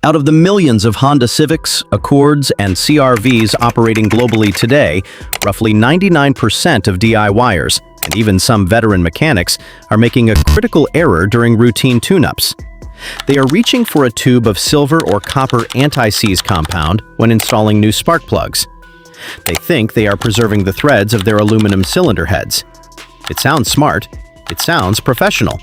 Out of the millions of Honda Civics, Accords, and CR-Vs operating globally today, roughly 99% of DIYers, and even some veteran mechanics, are making a critical error during routine tune-ups. They are reaching for a tube of silver or copper anti-seize compound when installing new spark plugs. They think they are preserving the threads of their aluminum cylinder heads. It sounds smart. It sounds professional.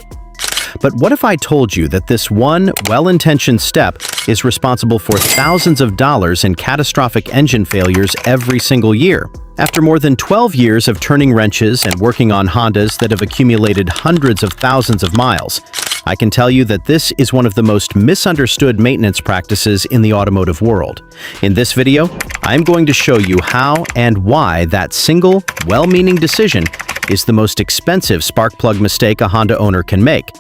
But what if I told you that this one well-intentioned step is responsible for thousands of dollars in catastrophic engine failures every single year? After more than 12 years of turning wrenches and working on Hondas that have accumulated hundreds of thousands of miles, I can tell you that this is one of the most misunderstood maintenance practices in the automotive world. In this video, I'm going to show you how and why that single, well-meaning decision is the most expensive spark plug mistake a Honda owner can make,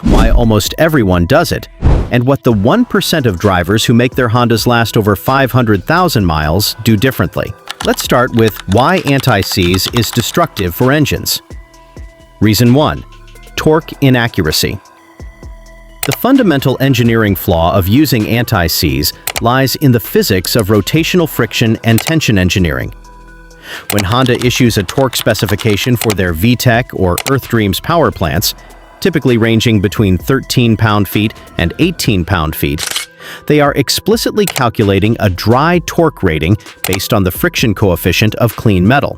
why almost everyone does it, and what the 1% of drivers who make their Hondas last over 500,000 miles do differently. Let's start with why anti-seize is destructive for engines. Reason 1. Torque inaccuracy. The fundamental engineering flaw of using anti-seize lies in the physics of rotational friction and tension engineering. When Honda issues a torque specification for their VTEC or EarthDreams power plants, typically ranging between 13 pound-feet and 18 pound-feet, they are explicitly calculating a dry torque rating based on the friction coefficient of clean metal.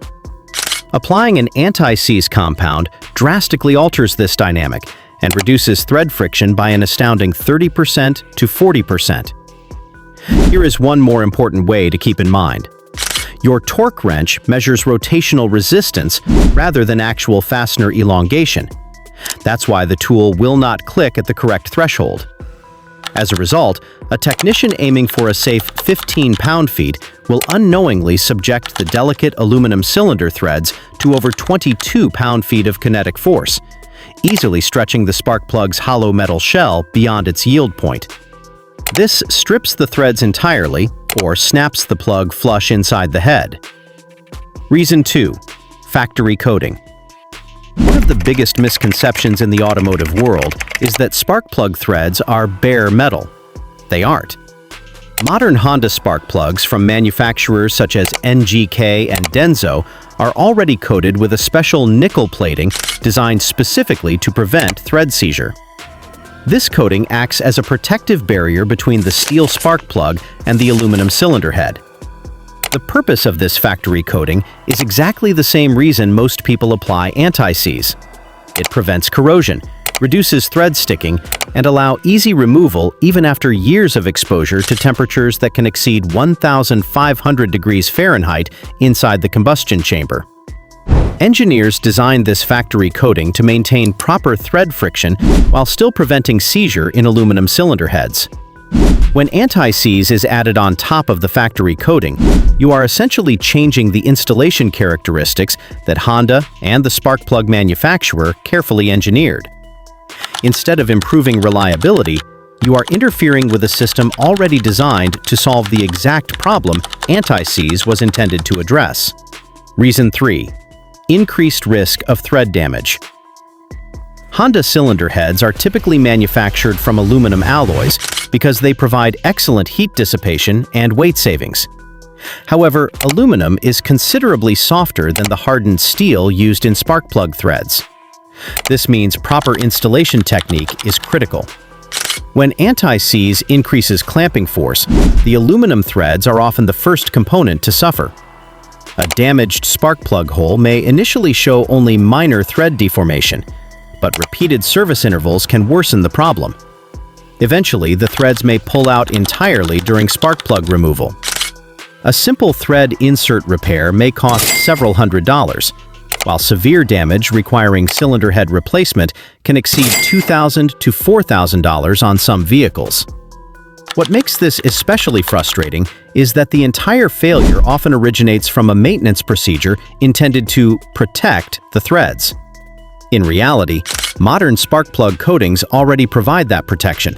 Applying an anti-seize compound drastically alters this dynamic and reduces thread friction by an astounding 30% to 40%. Here is one more important way to keep in mind. Your torque wrench measures rotational resistance rather than actual fastener elongation. That's why the tool will not click at the correct threshold. As a result, a technician aiming for a safe 15 pound-feet will unknowingly subject the delicate aluminum cylinder threads to over 22 pound-feet of kinetic force, easily stretching the spark plug's hollow metal shell beyond its yield point. This strips the threads entirely or snaps the plug flush inside the head. Reason 2. Factory coating. One of the biggest misconceptions in the automotive world is that spark plug threads are bare metal. They aren't. Modern Honda spark plugs from manufacturers such as NGK and Denso are already coated with a special nickel plating designed specifically to prevent thread seizure. This coating acts as a protective barrier between the steel spark plug and the aluminum cylinder head. The purpose of this factory coating is exactly the same reason most people apply anti-seize. It prevents corrosion, reduces thread sticking, and allow easy removal even after years of exposure to temperatures that can exceed 1,500 degrees Fahrenheit inside the combustion chamber. Engineers designed this factory coating to maintain proper thread friction while still preventing seizure in aluminum cylinder heads. When anti-seize is added on top of the factory coating, you are essentially changing the installation characteristics that Honda and the spark plug manufacturer carefully engineered. Instead of improving reliability, you are interfering with a system already designed to solve the exact problem anti-seize was intended to address. Reason 3. Increased risk of thread damage. Honda cylinder heads are typically manufactured from aluminum alloys because they provide excellent heat dissipation and weight savings. However, aluminum is considerably softer than the hardened steel used in spark plug threads. This means proper installation technique is critical. When anti-seize increases clamping force, the aluminum threads are often the first component to suffer. A damaged spark plug hole may initially show only minor thread deformation, but repeated service intervals can worsen the problem. Eventually, the threads may pull out entirely during spark plug removal. A simple thread insert repair may cost several $100s, while severe damage requiring cylinder head replacement can exceed $2,000 to $4,000 on some vehicles. What makes this especially frustrating is that the entire failure often originates from a maintenance procedure intended to protect the threads. In reality, modern spark plug coatings already provide that protection,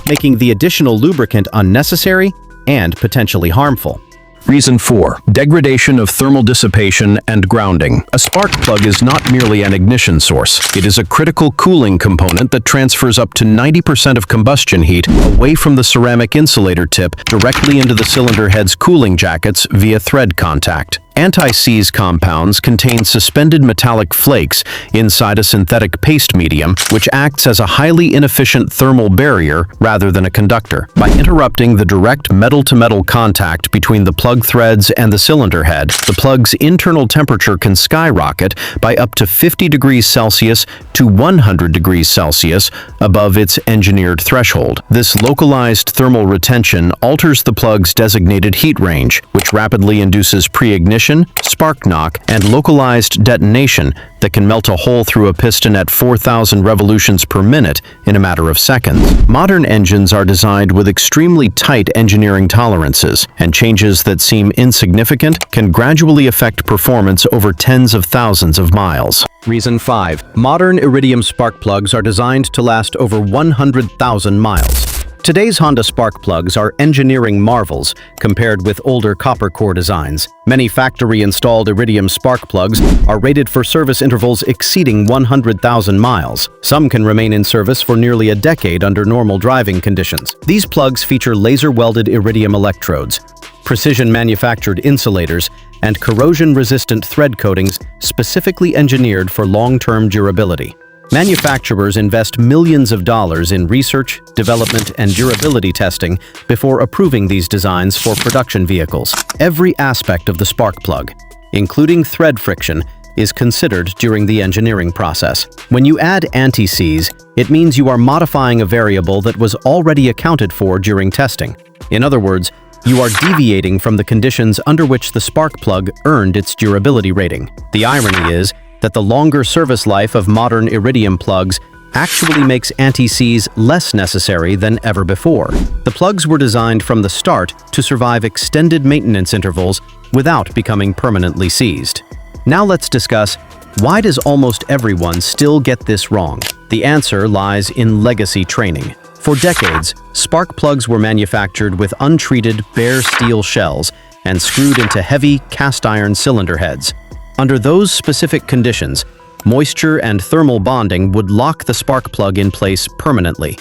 making the additional lubricant unnecessary and potentially harmful. Reason 4. Degradation of thermal dissipation and grounding. A spark plug is not merely an ignition source. It is a critical cooling component that transfers up to 90% of combustion heat away from the ceramic insulator tip directly into the cylinder head's cooling jackets via thread contact. Anti-seize compounds contain suspended metallic flakes inside a synthetic paste medium, which acts as a highly inefficient thermal barrier rather than a conductor. By interrupting the direct metal-to-metal contact between the plug threads and the cylinder head, the plug's internal temperature can skyrocket by up to 50 degrees Celsius to 100 degrees Celsius above its engineered threshold. This localized thermal retention alters the plug's designated heat range, which rapidly induces pre-ignition, spark knock, and localized detonation that can melt a hole through a piston at 4,000 revolutions per minute in a matter of seconds. Modern engines are designed with extremely tight engineering tolerances, and changes that seem insignificant can gradually affect performance over tens of thousands of miles. Reason 5. Modern iridium spark plugs are designed to last over 100,000 miles. Today's Honda spark plugs are engineering marvels compared with older copper core designs. Many factory-installed iridium spark plugs are rated for service intervals exceeding 100,000 miles. Some can remain in service for nearly a decade under normal driving conditions. These plugs feature laser-welded iridium electrodes, precision-manufactured insulators, and corrosion-resistant thread coatings specifically engineered for long-term durability. Manufacturers invest millions of dollars in research, development, and durability testing before approving these designs for production vehicles. Every aspect of the spark plug, including thread friction, is considered during the engineering process. When you add anti-seize, it means you are modifying a variable that was already accounted for during testing. In other words, you are deviating from the conditions under which the spark plug earned its durability rating. The irony is that the longer service life of modern iridium plugs actually makes anti-seize less necessary than ever before. The plugs were designed from the start to survive extended maintenance intervals without becoming permanently seized. Now let's discuss, why does almost everyone still get this wrong? The answer lies in legacy training. For decades, spark plugs were manufactured with untreated bare steel shells and screwed into heavy cast iron cylinder heads. Under those specific conditions, moisture and thermal bonding would lock the spark plug in place permanently,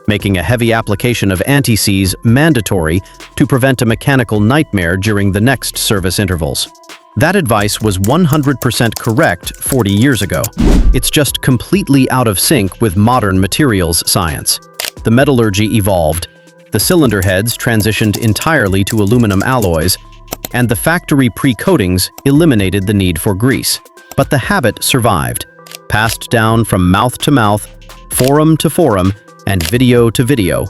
making a heavy application of anti-seize mandatory to prevent a mechanical nightmare during the next service intervals. That advice was 100% correct 40 years ago. It's just completely out of sync with modern materials science. The metallurgy evolved, the cylinder heads transitioned entirely to aluminum alloys, and the factory pre-coatings eliminated the need for grease. But the habit survived, passed down from mouth to mouth, forum to forum, and video to video,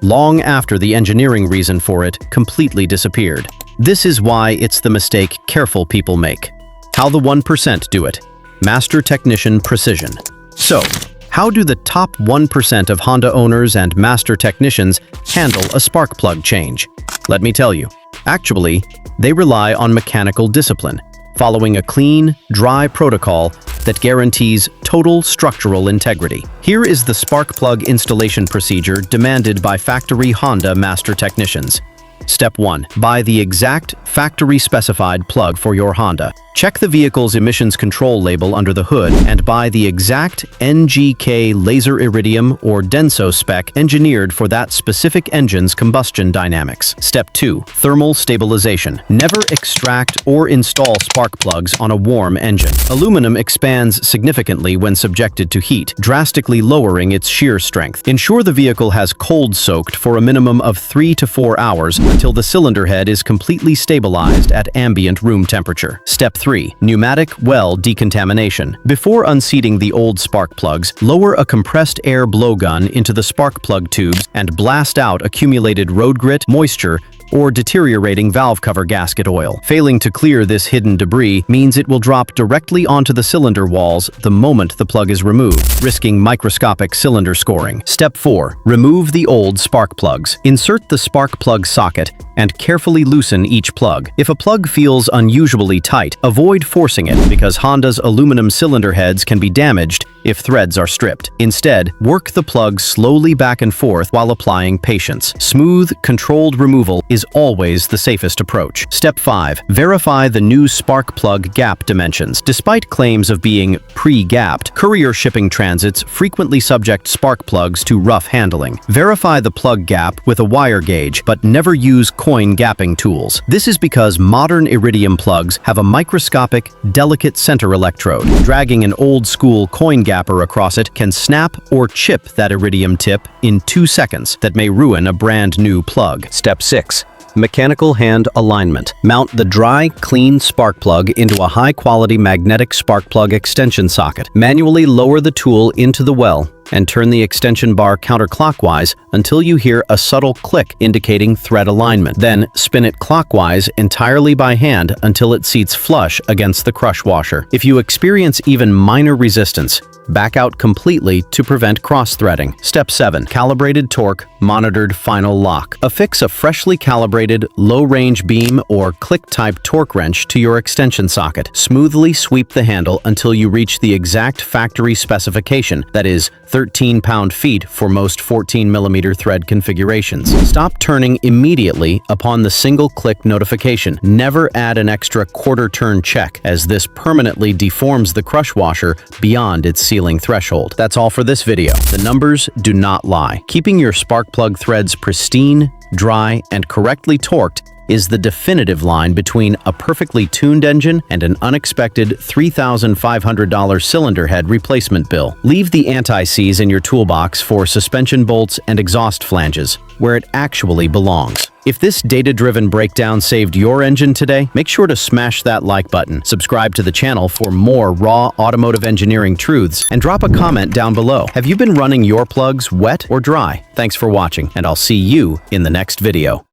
long after the engineering reason for it completely disappeared. This is why it's the mistake careful people make. How the 1% do it. Master technician precision. So, how do the top 1% of Honda owners and master technicians handle a spark plug change? Let me tell you. Actually, they rely on mechanical discipline, following a clean, dry protocol that guarantees total structural integrity. Here is the spark plug installation procedure demanded by factory Honda master technicians. Step 1. Buy the exact factory-specified plug for your Honda. Check the vehicle's emissions control label under the hood and buy the exact NGK laser iridium or Denso spec engineered for that specific engine's combustion dynamics. Step 2. Thermal stabilization. Never extract or install spark plugs on a warm engine. Aluminum expands significantly when subjected to heat, drastically lowering its shear strength. Ensure the vehicle has cold soaked for a minimum of 3 to 4 hours until the cylinder head is completely stabilized at ambient room temperature. Step 3. Pneumatic well decontamination. Before unseating the old spark plugs, lower a compressed air blowgun into the spark plug tubes and blast out accumulated road grit, moisture, or deteriorating valve cover gasket oil. Failing to clear this hidden debris means it will drop directly onto the cylinder walls the moment the plug is removed, risking microscopic cylinder scoring. Step 4. Remove the old spark plugs. Insert the spark plug socket and carefully loosen each plug. If a plug feels unusually tight, avoid forcing it because Honda's aluminum cylinder heads can be damaged if threads are stripped. Instead, work the plug slowly back and forth while applying patience. Smooth, controlled removal is always the safest approach. Step 5. Verify the new spark plug gap dimensions. Despite claims of being pre-gapped, courier shipping transits frequently subject spark plugs to rough handling. Verify the plug gap with a wire gauge, but never use coin gapping tools. This is because modern iridium plugs have a microscopic, delicate center electrode. Dragging an old-school coin gapper across it can snap or chip that iridium tip in 2 seconds that may ruin a brand new plug. Step 6. Mechanical hand alignment. Mount the dry, clean spark plug into a high-quality magnetic spark plug extension socket. Manually lower the tool into the well and turn the extension bar counterclockwise until you hear a subtle click indicating thread alignment. Then spin it clockwise entirely by hand until it seats flush against the crush washer. If you experience even minor resistance, back out completely to prevent cross-threading. Step 7. Calibrated torque, monitored final lock. Affix a freshly calibrated, low-range beam or click-type torque wrench to your extension socket. Smoothly sweep the handle until you reach the exact factory specification, that is, 13 pound-feet for most 14mm thread configurations. Stop turning immediately upon the single-click notification. Never add an extra quarter-turn check, as this permanently deforms the crush washer beyond its sealing threshold. That's all for this video. The numbers do not lie. Keeping your spark plug threads pristine, dry, and correctly torqued is the definitive line between a perfectly tuned engine and an unexpected $3,500 cylinder head replacement bill. Leave the anti-seize in your toolbox for suspension bolts and exhaust flanges, where it actually belongs. If this data-driven breakdown saved your engine today, make sure to smash that like button, subscribe to the channel for more raw automotive engineering truths, and drop a comment down below. Have you been running your plugs wet or dry? Thanks for watching, and I'll see you in the next video.